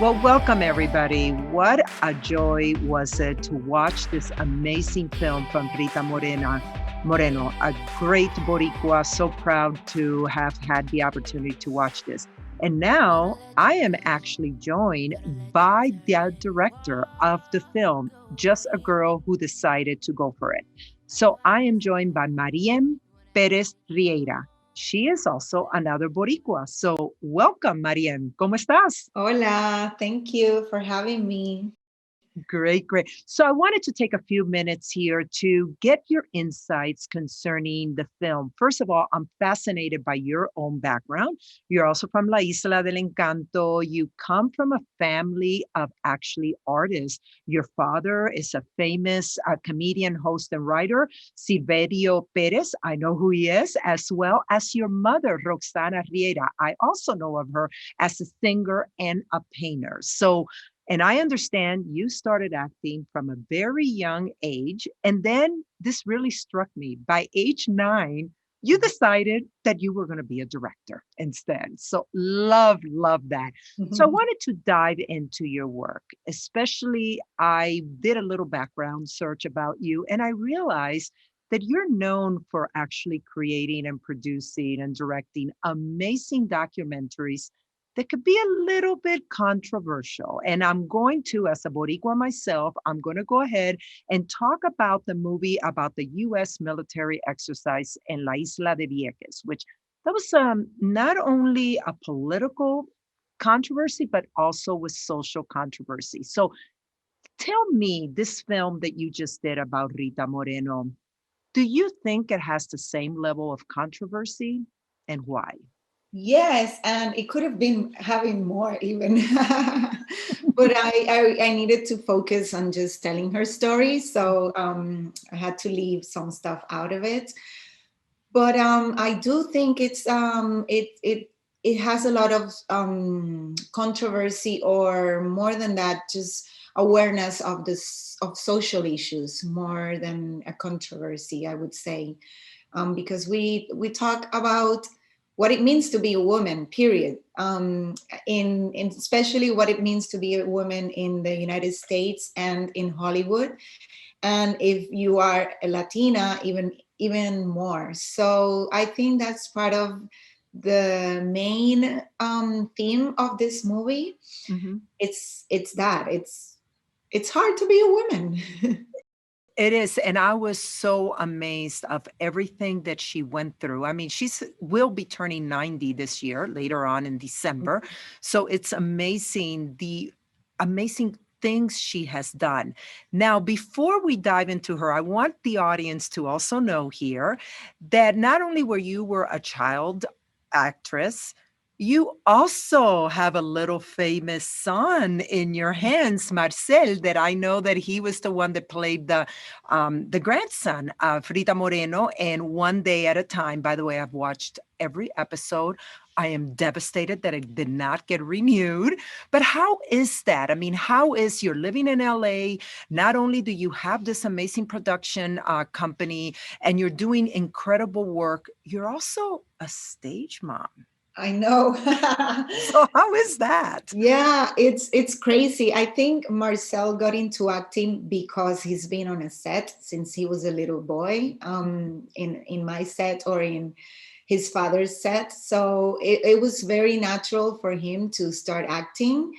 Well, welcome everybody. What a joy was it to watch this amazing film from Rita Moreno, a great Boricua. So proud to have had the opportunity to watch this. And now I am actually joined by the director of the film, just a girl who decided to go for it. So I am joined by Mariem Pérez Riera. She is also another Boricua. So welcome, Mariem. ¿Cómo estás? Hola, thank you for having me. Great, great. So I wanted to take a few minutes here to get your insights concerning the film. First of all, I'm fascinated by your own background. You're also from La Isla del Encanto. You come from a family of actually artists. Your father is a famous comedian, host, and writer, Silverio Pérez. I know who he is, as well as your mother, Roxana Riera. I also know of her as a singer and a painter. And I understand you started acting from a very young age. And then this really struck me. By age 9, you decided that you were going to be a director instead. So love that. So I wanted to dive into your work, especially I did a little background search about you and I realized that you're known for actually creating and producing and directing amazing documentaries that could be a little bit controversial. And I'm going to, as a Boricua myself, I'm going to go ahead and talk about the movie about the U.S. military exercise in La Isla de Vieques, which that was not only a political controversy, but also with social controversy. So tell me, this film that you just did about Rita Moreno, do you think it has the same level of controversy and why? Yes, and it could have been having more even. But I needed to focus on just telling her story. So I had to leave some stuff out of it. But I do think it has a lot of controversy, or more than that, just awareness of this of social issues more than a controversy, I would say, because we talk about what it means to be a woman, period. In especially what it means to be a woman in the United States and in Hollywood, and if you are a Latina, even more. So I think that's part of the main theme of this movie. Mhm. It's that it's hard to be a woman. It is, and I was so amazed of everything that she went through. I mean, she's will be turning 90 this year, later on in December. So it's amazing the amazing things she has done. Now, before we dive into her, I want the audience to also know here that not only were a child actress, you also have a little famous son in your hands, Marcel, that I know that he was the one that played the grandson of Rita Moreno. And One Day at a Time, by the way, I've watched every episode. I am devastated that it did not get renewed. But how is that? I mean, how is you're living in LA? Not only do you have this amazing production company and you're doing incredible work, you're also a stage mom. I know. So how is that? Yeah, it's crazy. I think Marcel got into acting because he's been on a set since he was a little boy, in my set or in his father's set. So it was very natural for him to start acting.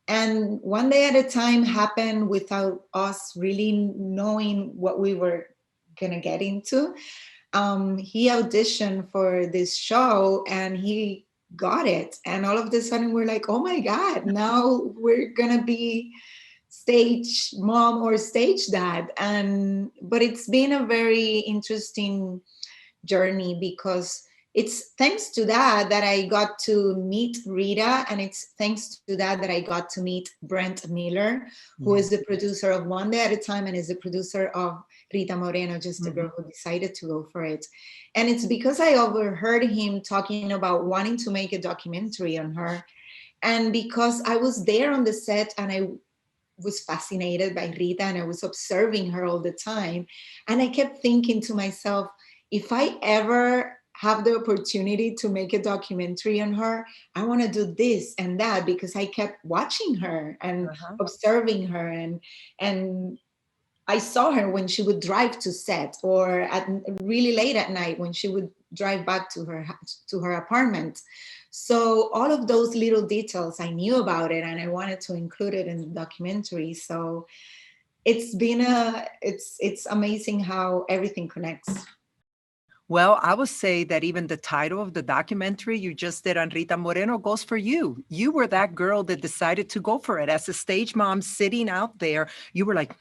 And One Day at a Time happened without us really knowing what we were gonna get into. He auditioned for this show and he got it. And all of a sudden we're like, oh my God, now we're gonna be stage mom or stage dad. And but it's been a very interesting journey, because it's thanks to that that I got to meet Rita, and it's thanks to that that I got to meet Brent Miller, who is Yes. the producer of One Day at a Time and is the producer of Rita Moreno, just a Mhm. girl who decided to go for it. And it's because I overheard him talking about wanting to make a documentary on her, and because I was there on the set and I was fascinated by Rita and I was observing her all the time. And I kept thinking to myself, if I ever have the opportunity to make a documentary on her, I want to do this and that, because I kept watching her and Uh-huh. observing her, and I saw her when she would drive to set, or at really late at night when she would drive back to her apartment. So all of those little details, I knew about it, and I wanted to include it in the documentary. So it's amazing how everything connects. Well, I would say that even the title of the documentary you just did on Rita Moreno goes for you. You were that girl that decided to go for it. As a stage mom sitting out there, you were like,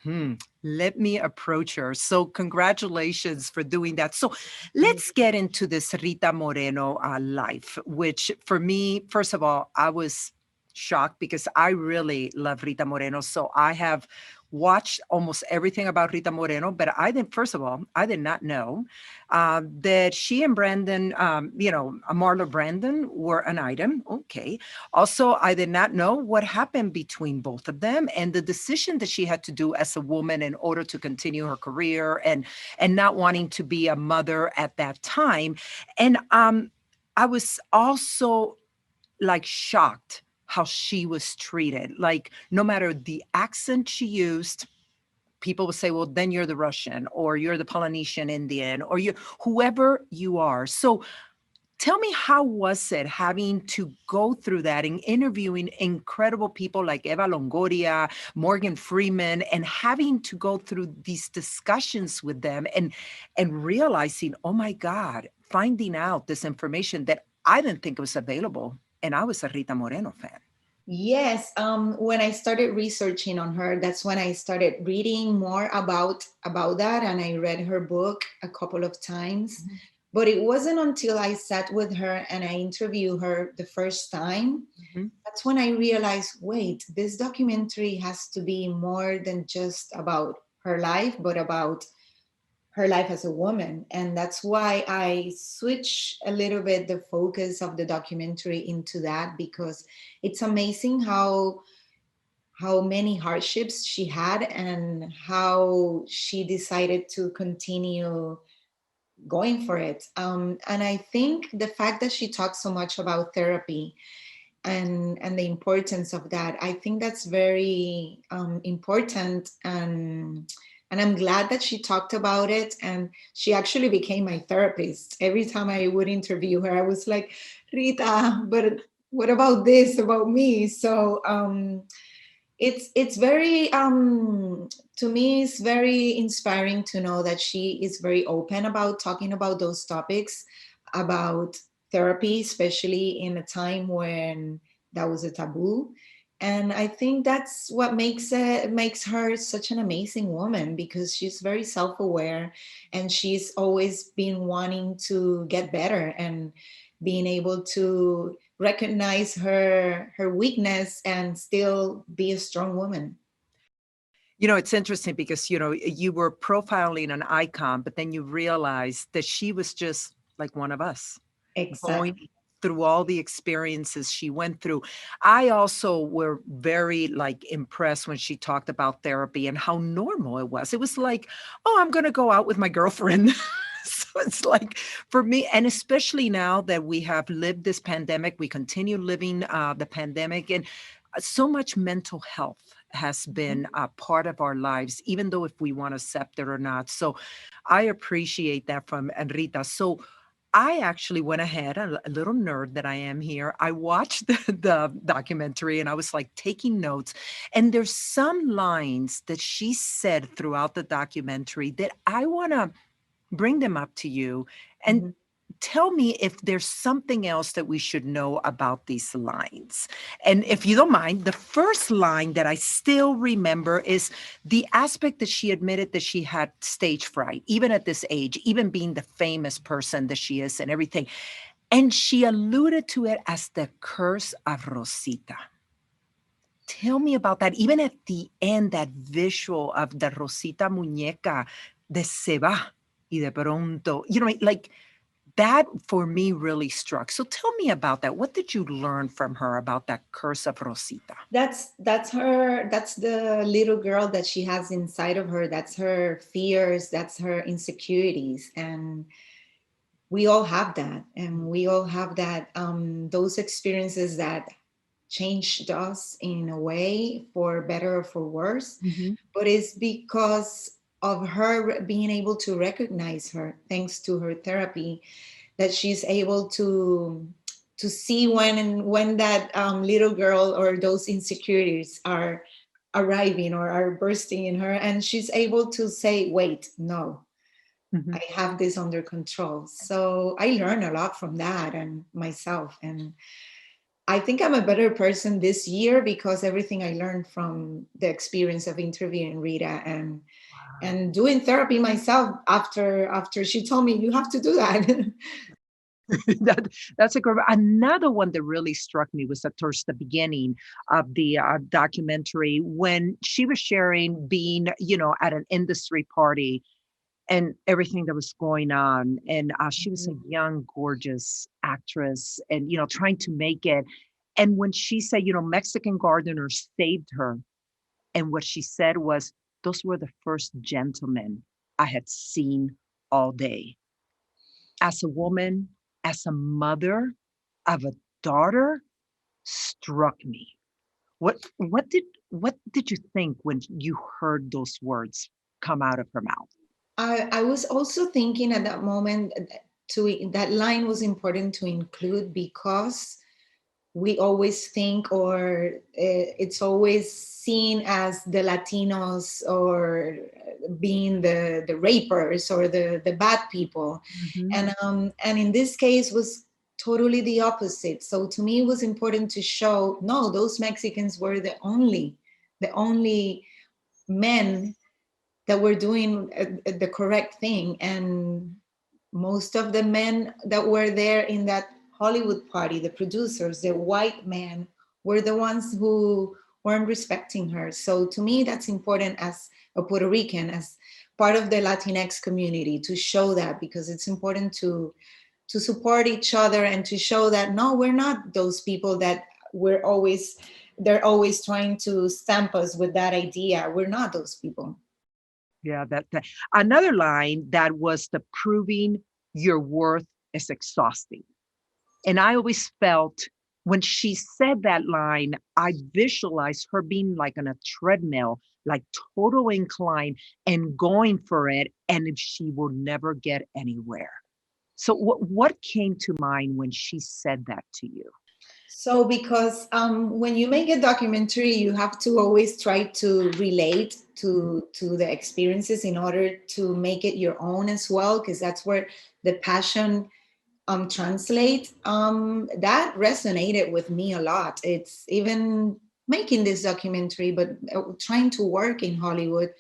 let me approach her. So congratulations for doing that. So let's get into this Rita Moreno life, which for me, first of all, I was shocked because I really love Rita Moreno. So I have watched almost everything about Rita Moreno, but first of all, I did not know that she and Brandon, Marla Brandon were an item. Okay. Also, I did not know what happened between both of them and the decision that she had to do as a woman in order to continue her career and not wanting to be a mother at that time. And I was also like shocked how she was treated. Like no matter the accent she used, people would say, well, then you're the Russian or you're the Polynesian Indian or you whoever you are. So tell me, how was it having to go through that and interviewing incredible people like Eva Longoria, Morgan Freeman, and having to go through these discussions with them and realizing, oh my God, finding out this information that I didn't think was available. And I was a Rita Moreno fan. Yes, when I started researching on her, that's when I started reading more about that, and I read her book a couple of times. Mhm. But it wasn't until I sat with her and I interviewed her the first time, Mhm. that's when I realized, wait, this documentary has to be more than just about her life, but about her life as a woman. And that's why I switch a little bit the focus of the documentary into that, because it's amazing how many hardships she had and how she decided to continue going for it. And I think the fact that she talks so much about therapy and the importance of that, I think that's very important. And I'm glad that she talked about it, and she actually became my therapist. Every time I would interview her, I was like, Rita, but what about this about me? So it's very to me it's very inspiring to know that she is very open about talking about those topics, about therapy, especially in a time when that was a taboo. And I think that's what makes her such an amazing woman, because she's very self-aware, and she's always been wanting to get better and being able to recognize her weakness and still be a strong woman. You know, it's interesting because, you were profiling an icon, but then you realized that she was just like one of us, going Exactly. through all the experiences she went through. I also were very like impressed when she talked about therapy and how normal it was. It was like, oh, I'm going to go out with my girlfriend. So it's like for me, and especially now that we have lived this pandemic, we continue living the pandemic, and so much mental health has been a part of our lives, even though if we want to accept it or not. So I appreciate that from Enrita. So I actually went ahead, a little nerd that I am here. I watched the documentary and I was like taking notes. And there's some lines that she said throughout the documentary that I want to bring them up to you and Mhm. tell me if there's something else that we should know about these lines. And if you don't mind, the first line that I still remember is the aspect that she admitted that she had stage fright, even at this age, even being the famous person that she is and everything. And she alluded to it as the curse of Rosita. Tell me about that. Even at the end, that visual of the Rosita muñeca de se va y de pronto, like that for me really struck. So tell me about that. What did you learn from her about that curse of Rosita? That's her, that's the little girl that she has inside of her. That's her fears, that's her insecurities. And we all have that, and we all have that, those experiences that changed us in a way for better or for worse. Mm-hmm. But it's because of her being able to recognize her, thanks to her therapy, that she's able to see when that little girl or those insecurities are arriving or are bursting in her, and she's able to say, wait, no, Mm-hmm. I have this under control. So I learned a lot from that and myself, and I think I'm a better person this year because everything I learned from the experience of interviewing Rita and doing therapy myself after she told me you have to do that. that that's a great. Another one that really struck me was at towards the beginning of the documentary when she was sharing being, at an industry party and everything that was going on, and she was a young, gorgeous actress, and trying to make it. And when she said, Mexican gardeners saved her, and what she said was, "Those were the first gentlemen I had seen all day." As a woman, as a mother of a daughter, struck me. What did you think when you heard those words come out of her mouth? I was also thinking at that moment that line was important to include because we always think, or it's always seen as the Latinos or being the rapers or the bad people, Mhm. and in this case was totally the opposite. So to me, it was important to show no, those Mexicans were the only men that were doing the correct thing, and most of the men that were there in that Hollywood party, the producers, the white men, were the ones who weren't respecting her. So to me, that's important as a Puerto Rican, as part of the Latinx community, to show that, because it's important to support each other and to show that no, we're not those people that they're always trying to stamp us with that idea. We're not those people. Yeah, that another line that was the proving your worth is exhausting. And I always felt when she said that line, I visualized her being like on a treadmill, like total incline and going for it. And if she will never get anywhere. So what came to mind when she said that to you? So, because when you make a documentary, you have to always try to relate to the experiences in order to make it your own as well, because that's where the passion translate. That resonated with me a lot. It's even making this documentary, but trying to work in Hollywood,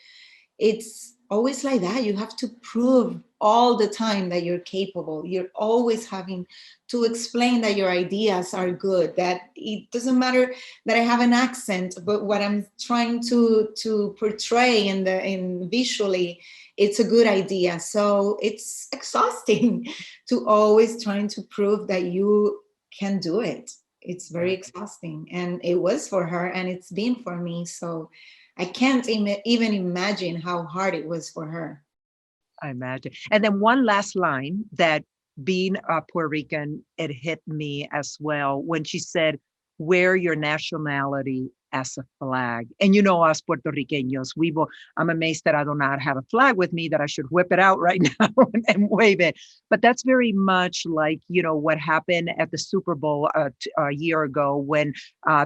it's always like that. You have to prove all the time that you're capable. You're always having to explain that your ideas are good, that it doesn't matter that I have an accent, but what I'm trying to portray in visually, it's a good idea. So it's exhausting to always trying to prove that you can do it. It's very Yeah, exhausting, and it was for her, and it's been for me. So I can't even imagine how hard it was for her. I imagine. And then one last line that being a Puerto Rican, it hit me as well when she said, wear your nationality as a flag. And us Puerto Ricanos, I'm amazed that I do not have a flag with me, that I should whip it out right now and wave it. But that's very much like, what happened at the Super Bowl a year ago when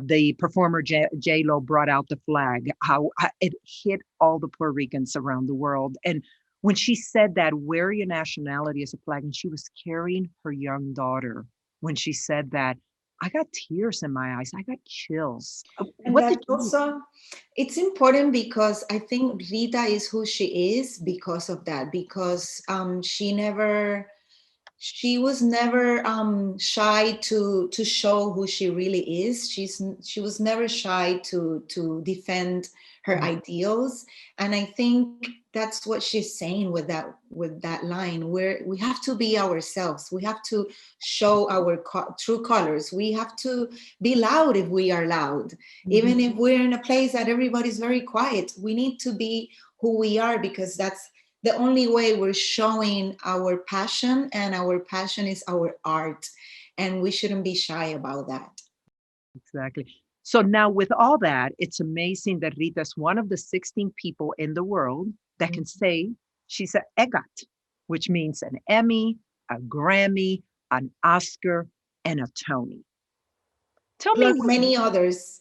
the performer J-Lo brought out the flag, how it hit all the Puerto Ricans around the world. And when she said that, wear your nationality as a flag, and she was carrying her young daughter when she said that, I got tears in my eyes. I got chills. And What did that you? also, it's important because I think Rita is who she is because of that, because she was never shy to show who she really is. She was never shy to defend her Mm, ideals, and I think that's what she's saying with that line, where we have to be ourselves. We have to show our true colors. We have to be loud if we are loud, mhm. even if we're in a place that everybody's very quiet. We need to be who we are, because the only way we're showing our passion, and our passion is our art, and we shouldn't be shy about that. Exactly. So now with all that, it's amazing that Rita is one of the 16 people in the world that can say she's an EGOT, which means an Emmy, a Grammy, an Oscar, and a Tony. Tell me Plus what, many others.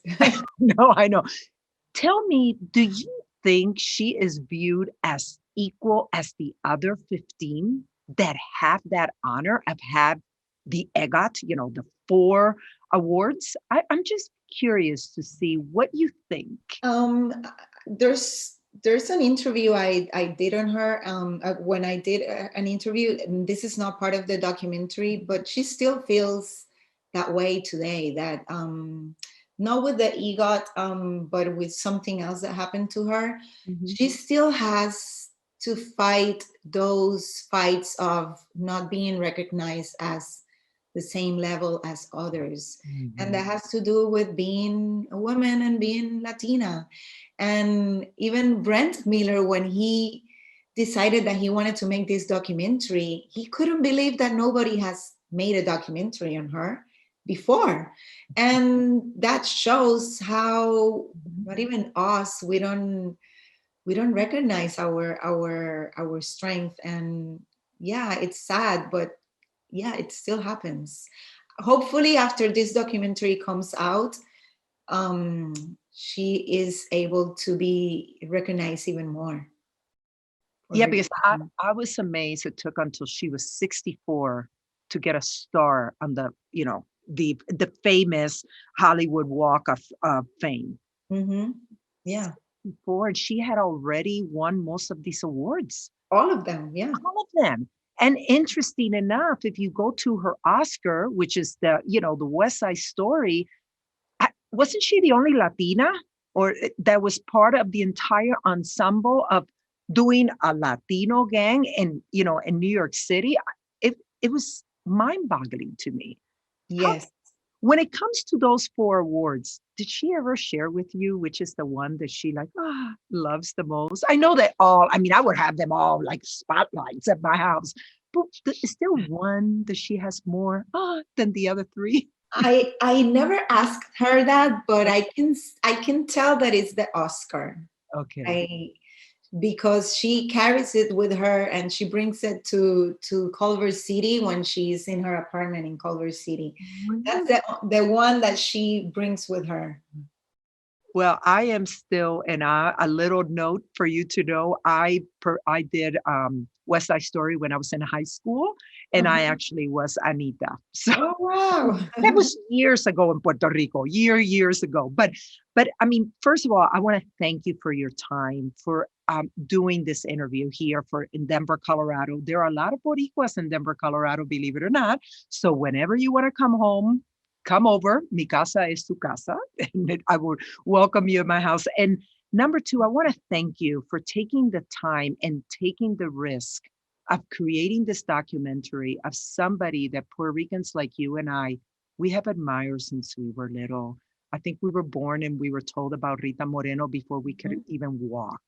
no, I know. Tell me, do you think she is viewed as equal as the other 15 that have that honor of have the EGOT, the 4 awards? I'm just curious to see what you think. Um, there's an interview I did on her when I did an interview, and this is not part of the documentary, but she still feels that way today, that not with the EGOT, but with something else that happened to her. She still has to fight those fights of not being recognized as the same level as others. And that has to do with being a woman and being Latina. And even Brent Miller, when he decided that he wanted to make this documentary, he couldn't believe that nobody has made a documentary on her before. And that shows how not even us, we don't recognize our strength. And yeah, it's sad, but yeah, it still happens. Hopefully after this documentary comes out, she is able to be recognized even more. Yeah, because I was amazed it took until she was 64 to get a star on the famous Hollywood Walk of Fame. Yeah. Before, and she had already won most of these awards. All of them, yeah. All of them. And interesting enough, if you go to her Oscar, which is the West Side Story, wasn't she the only Latina or that was part of the entire ensemble of doing a Latino gang in New York City? It was mind-boggling to me. Yes. When it comes to those 4 awards, did she ever share with you which is the one that she loves the most? I know that I would have them all like spotlights at my house, but is there one that she has more than the other 3? I never asked her that, but I can tell that it's the Oscar. Okay. Because she carries it with her and she brings it to Culver City when she's in her apartment in Culver City. That's the one that she brings with her. Well, I am still, and a little note for you to know, I did West Side Story when I was in high school, and I actually was Anita. So wow. That was years ago in Puerto Rico, years ago. But I mean, first of all, I want to thank you for your time, for doing this interview here in Denver, Colorado. There are a lot of Boricuas in Denver, Colorado, believe it or not. So whenever you want to come home, come over. Mi casa es tu casa. And I will welcome you in my house. And number 2, I want to thank you for taking the time and taking the risk of creating this documentary of somebody that Puerto Ricans like you and we have admired since we were little. I think we were born and we were told about Rita Moreno before we could even walk.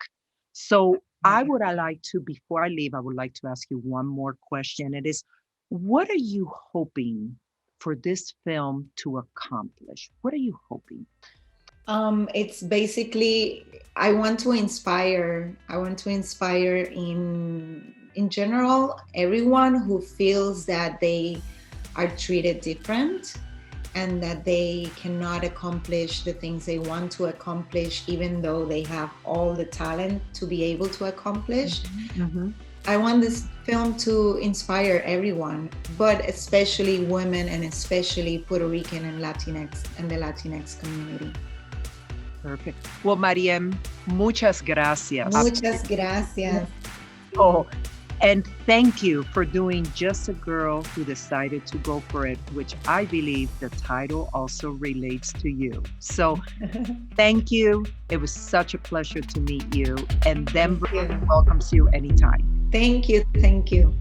So before I leave, I would like to ask you one more question. It is, what are you hoping for this film to accomplish? What are you hoping? It's basically, I want to inspire in general, everyone who feels that they are treated different and that they cannot accomplish the things they want to accomplish, even though they have all the talent to be able to accomplish. I want this film to inspire everyone, but especially women and especially Puerto Rican and Latinx and the Latinx community. Perfect. Well, Mariem, muchas gracias. Muchas gracias. Oh, and thank you for doing Just a Girl Who Decided to Go for It, which I believe the title also relates to you. So thank you. It was such a pleasure to meet you. And Denver welcomes you anytime. Thank you. Thank you.